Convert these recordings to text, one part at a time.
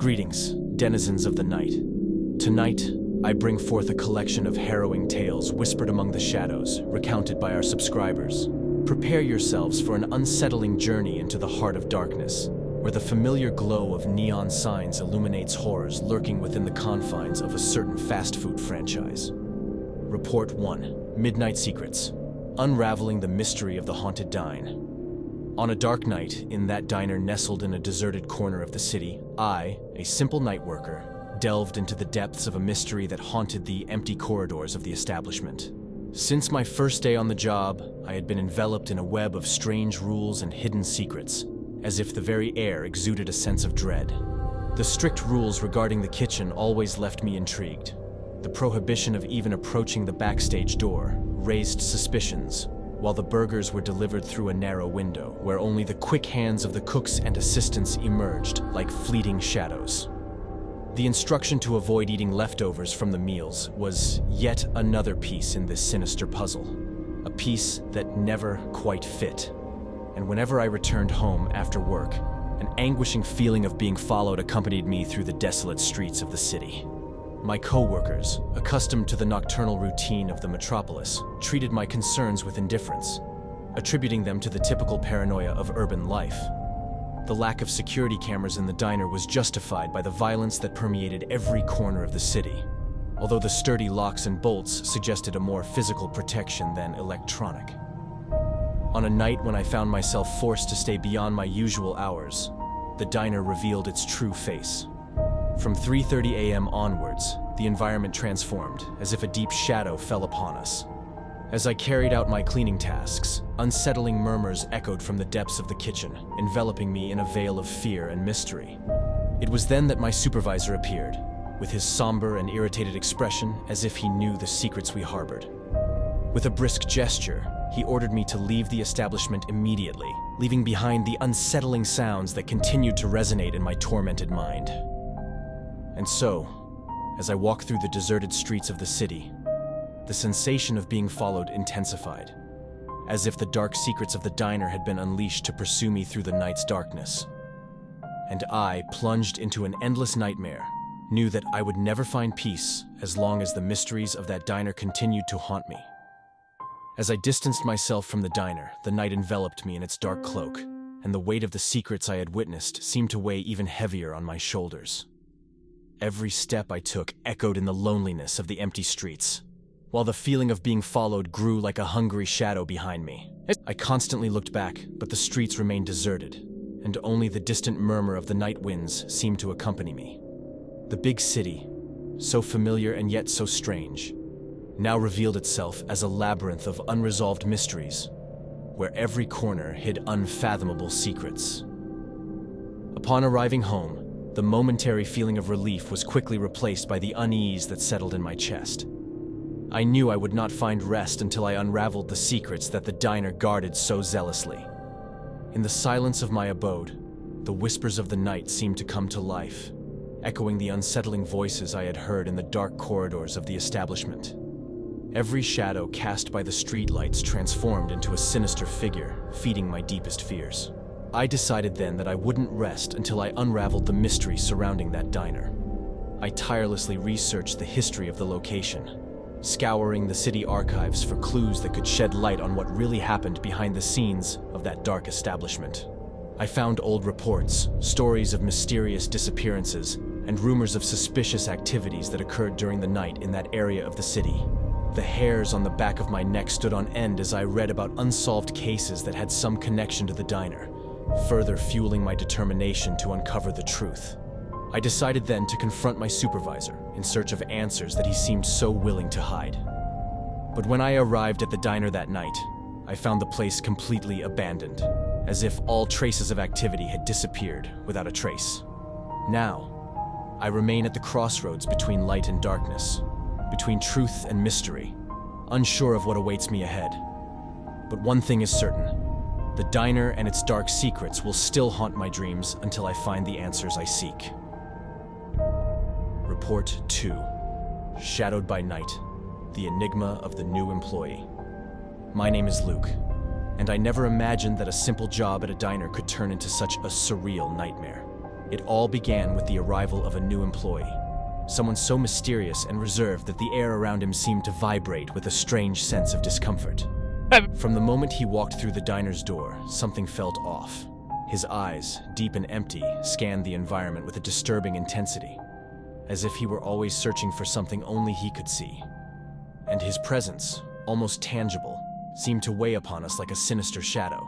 Greetings, denizens of the night. Tonight, I bring forth a collection of harrowing tales whispered among the shadows, recounted by our subscribers. Prepare yourselves for an unsettling journey into the heart of darkness, where the familiar glow of neon signs illuminates horrors lurking within the confines of a certain fast food franchise. Report 1: Midnight Secrets. Unraveling the mystery of the haunted dine. On a dark night, in that diner nestled in a deserted corner of the city, I, a simple night worker, delved into the depths of a mystery that haunted the empty corridors of the establishment. Since my first day on the job, I had been enveloped in a web of strange rules and hidden secrets, as if the very air exuded a sense of dread. The strict rules regarding the kitchen always left me intrigued. The prohibition of even approaching the backstage door raised suspicions, while the burgers were delivered through a narrow window, where only the quick hands of the cooks and assistants emerged like fleeting shadows. The instruction to avoid eating leftovers from the meals was yet another piece in this sinister puzzle, a piece that never quite fit. And whenever I returned home after work, an anguishing feeling of being followed accompanied me through the desolate streets of the city. My co-workers, accustomed to the nocturnal routine of the metropolis, treated my concerns with indifference, attributing them to the typical paranoia of urban life. The lack of security cameras in the diner was justified by the violence that permeated every corner of the city, although the sturdy locks and bolts suggested a more physical protection than electronic. On a night when I found myself forced to stay beyond my usual hours, the diner revealed its true face. From 3:30 a.m. onwards, the environment transformed, as if a deep shadow fell upon us. As I carried out my cleaning tasks, unsettling murmurs echoed from the depths of the kitchen, enveloping me in a veil of fear and mystery. It was then that my supervisor appeared, with his somber and irritated expression as if he knew the secrets we harbored. With a brisk gesture, he ordered me to leave the establishment immediately, leaving behind the unsettling sounds that continued to resonate in my tormented mind. And so, as I walked through the deserted streets of the city, the sensation of being followed intensified, as if the dark secrets of the diner had been unleashed to pursue me through the night's darkness. And I, plunged into an endless nightmare, knew that I would never find peace as long as the mysteries of that diner continued to haunt me. As I distanced myself from the diner, the night enveloped me in its dark cloak, and the weight of the secrets I had witnessed seemed to weigh even heavier on my shoulders. Every step I took echoed in the loneliness of the empty streets, while the feeling of being followed grew like a hungry shadow behind me. I constantly looked back, but the streets remained deserted, and only the distant murmur of the night winds seemed to accompany me. The big city, so familiar and yet so strange, now revealed itself as a labyrinth of unresolved mysteries, where every corner hid unfathomable secrets. Upon arriving home, the momentary feeling of relief was quickly replaced by the unease that settled in my chest. I knew I would not find rest until I unraveled the secrets that the diner guarded so zealously. In the silence of my abode, the whispers of the night seemed to come to life, echoing the unsettling voices I had heard in the dark corridors of the establishment. Every shadow cast by the streetlights transformed into a sinister figure, feeding my deepest fears. I decided then that I wouldn't rest until I unraveled the mystery surrounding that diner. I tirelessly researched the history of the location, scouring the city archives for clues that could shed light on what really happened behind the scenes of that dark establishment. I found old reports, stories of mysterious disappearances, and rumors of suspicious activities that occurred during the night in that area of the city. The hairs on the back of my neck stood on end as I read about unsolved cases that had some connection to the diner, further fueling my determination to uncover the truth. I decided then to confront my supervisor in search of answers that he seemed so willing to hide. But when I arrived at the diner that night, I found the place completely abandoned, as if all traces of activity had disappeared without a trace. Now, I remain at the crossroads between light and darkness, between truth and mystery, unsure of what awaits me ahead. But one thing is certain: the diner and its dark secrets will still haunt my dreams until I find the answers I seek. Report 2. Shadowed by Night, the enigma of the new employee. My name is Luke, and I never imagined that a simple job at a diner could turn into such a surreal nightmare. It all began with the arrival of a new employee. Someone so mysterious and reserved that the air around him seemed to vibrate with a strange sense of discomfort. From the moment he walked through the diner's door, something felt off. His eyes, deep and empty, scanned the environment with a disturbing intensity, as if he were always searching for something only he could see. And his presence, almost tangible, seemed to weigh upon us like a sinister shadow.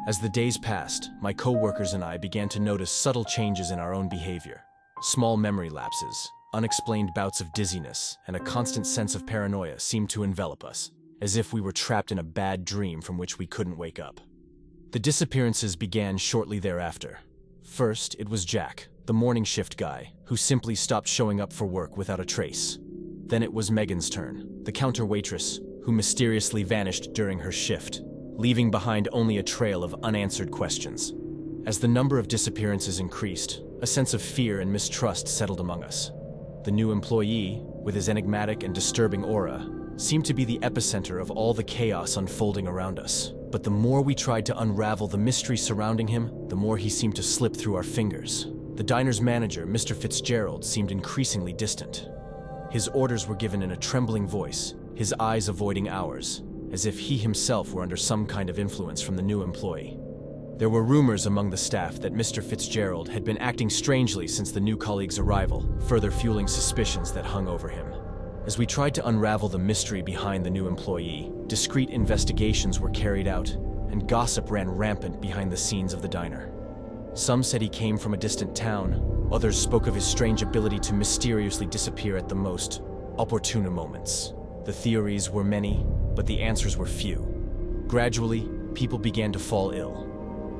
As the days passed, my co-workers and I began to notice subtle changes in our own behavior. Small memory lapses, unexplained bouts of dizziness, and a constant sense of paranoia seemed to envelop us, as if we were trapped in a bad dream from which we couldn't wake up. The disappearances began shortly thereafter. First, it was Jack, the morning shift guy, who simply stopped showing up for work without a trace. Then it was Megan's turn, the counter waitress, who mysteriously vanished during her shift, leaving behind only a trail of unanswered questions. As the number of disappearances increased, a sense of fear and mistrust settled among us. The new employee, with his enigmatic and disturbing aura, seemed to be the epicenter of all the chaos unfolding around us. But the more we tried to unravel the mystery surrounding him, the more he seemed to slip through our fingers. The diner's manager, Mr. Fitzgerald, seemed increasingly distant. His orders were given in a trembling voice, his eyes avoiding ours, as if he himself were under some kind of influence from the new employee. There were rumors among the staff that Mr. Fitzgerald had been acting strangely since the new colleague's arrival, further fueling suspicions that hung over him. As we tried to unravel the mystery behind the new employee, discreet investigations were carried out, and gossip ran rampant behind the scenes of the diner. Some said he came from a distant town, others spoke of his strange ability to mysteriously disappear at the most opportune moments. The theories were many, but the answers were few. Gradually, people began to fall ill.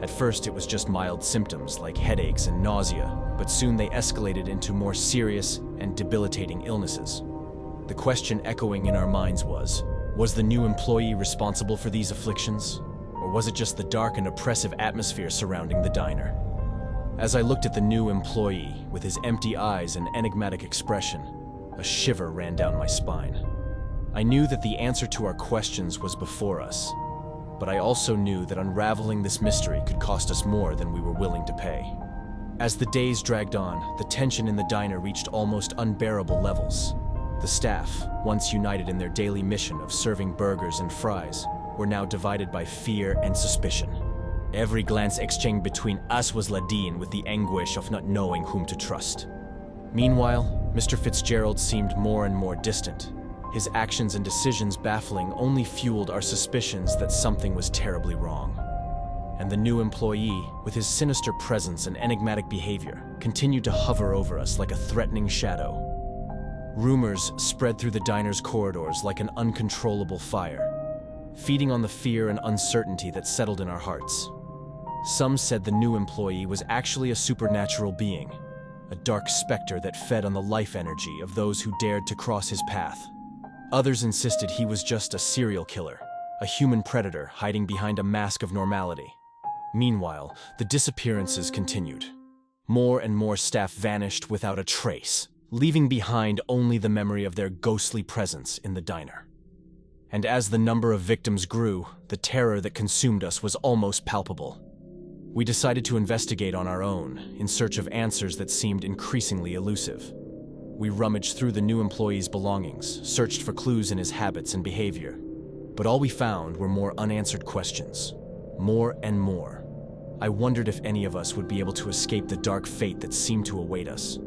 At first, it was just mild symptoms like headaches and nausea, but soon they escalated into more serious and debilitating illnesses. The question echoing in our minds was the new employee responsible for these afflictions? Or was it just the dark and oppressive atmosphere surrounding the diner? As I looked at the new employee, with his empty eyes and enigmatic expression, a shiver ran down my spine. I knew that the answer to our questions was before us, but I also knew that unraveling this mystery could cost us more than we were willing to pay. As the days dragged on, the tension in the diner reached almost unbearable levels. The staff, once united in their daily mission of serving burgers and fries, were now divided by fear and suspicion. Every glance exchanged between us was laden with the anguish of not knowing whom to trust. Meanwhile, Mr. Fitzgerald seemed more and more distant. His actions and decisions baffling only fueled our suspicions that something was terribly wrong. And the new employee, with his sinister presence and enigmatic behavior, continued to hover over us like a threatening shadow. Rumors spread through the diner's corridors like an uncontrollable fire, feeding on the fear and uncertainty that settled in our hearts. Some said the new employee was actually a supernatural being, a dark specter that fed on the life energy of those who dared to cross his path. Others insisted he was just a serial killer, a human predator hiding behind a mask of normality. Meanwhile, the disappearances continued. More and more staff vanished without a trace, leaving behind only the memory of their ghostly presence in the diner. And as the number of victims grew, the terror that consumed us was almost palpable. We decided to investigate on our own, in search of answers that seemed increasingly elusive. We rummaged through the new employee's belongings, searched for clues in his habits and behavior. But all we found were more unanswered questions. More and more. I wondered if any of us would be able to escape the dark fate that seemed to await us.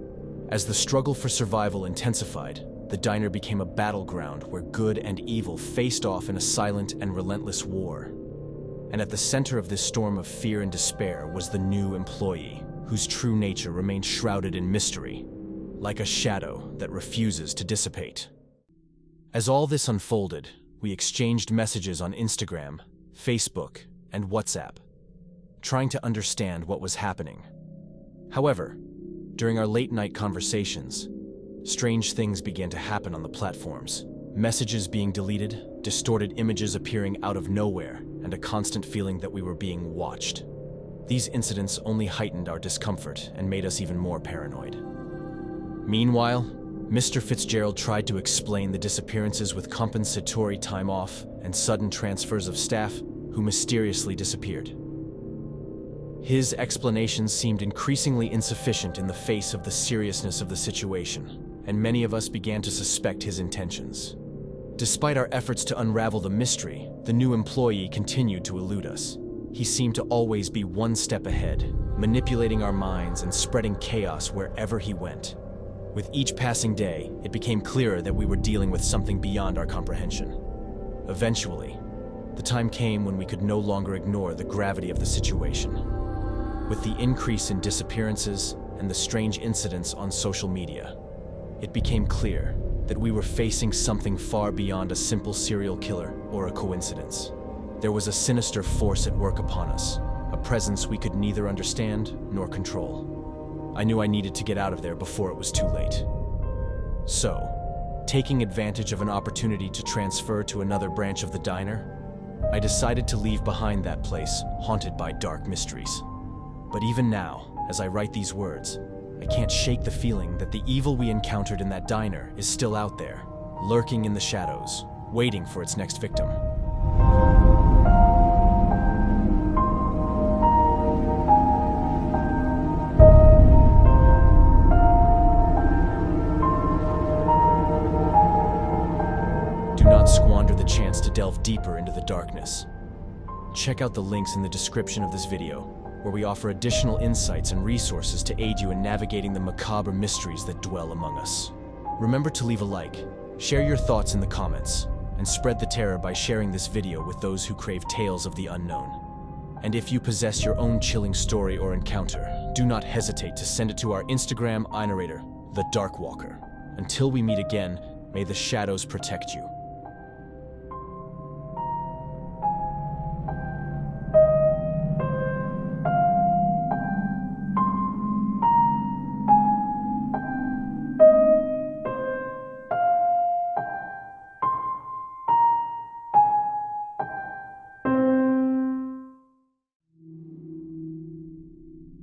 As the struggle for survival intensified, the diner became a battleground where good and evil faced off in a silent and relentless war. And at the center of this storm of fear and despair was the new employee, whose true nature remained shrouded in mystery, like a shadow that refuses to dissipate. As all this unfolded, we exchanged messages on Instagram, Facebook, and WhatsApp, trying to understand what was happening. However, during our late-night conversations, strange things began to happen on the platforms. Messages being deleted, distorted images appearing out of nowhere, and a constant feeling that we were being watched. These incidents only heightened our discomfort and made us even more paranoid. Meanwhile, Mr. Fitzgerald tried to explain the disappearances with compensatory time off and sudden transfers of staff who mysteriously disappeared. His explanations seemed increasingly insufficient in the face of the seriousness of the situation, and many of us began to suspect his intentions. Despite our efforts to unravel the mystery, the new employee continued to elude us. He seemed to always be one step ahead, manipulating our minds and spreading chaos wherever he went. With each passing day, it became clearer that we were dealing with something beyond our comprehension. Eventually, the time came when we could no longer ignore the gravity of the situation. With the increase in disappearances and the strange incidents on social media, it became clear that we were facing something far beyond a simple serial killer or a coincidence. There was a sinister force at work upon us, a presence we could neither understand nor control. I knew I needed to get out of there before it was too late. So, taking advantage of an opportunity to transfer to another branch of the diner, I decided to leave behind that place haunted by dark mysteries. But even now, as I write these words, I can't shake the feeling that the evil we encountered in that diner is still out there, lurking in the shadows, waiting for its next victim. Do not squander the chance to delve deeper into the darkness. Check out the links in the description of this video, where we offer additional insights and resources to aid you in navigating the macabre mysteries that dwell among us. Remember to leave a like, share your thoughts in the comments, and spread the terror by sharing this video with those who crave tales of the unknown. And if you possess your own chilling story or encounter, do not hesitate to send it to our Instagram narrator, The Dark Walker. Until we meet again, may the shadows protect you.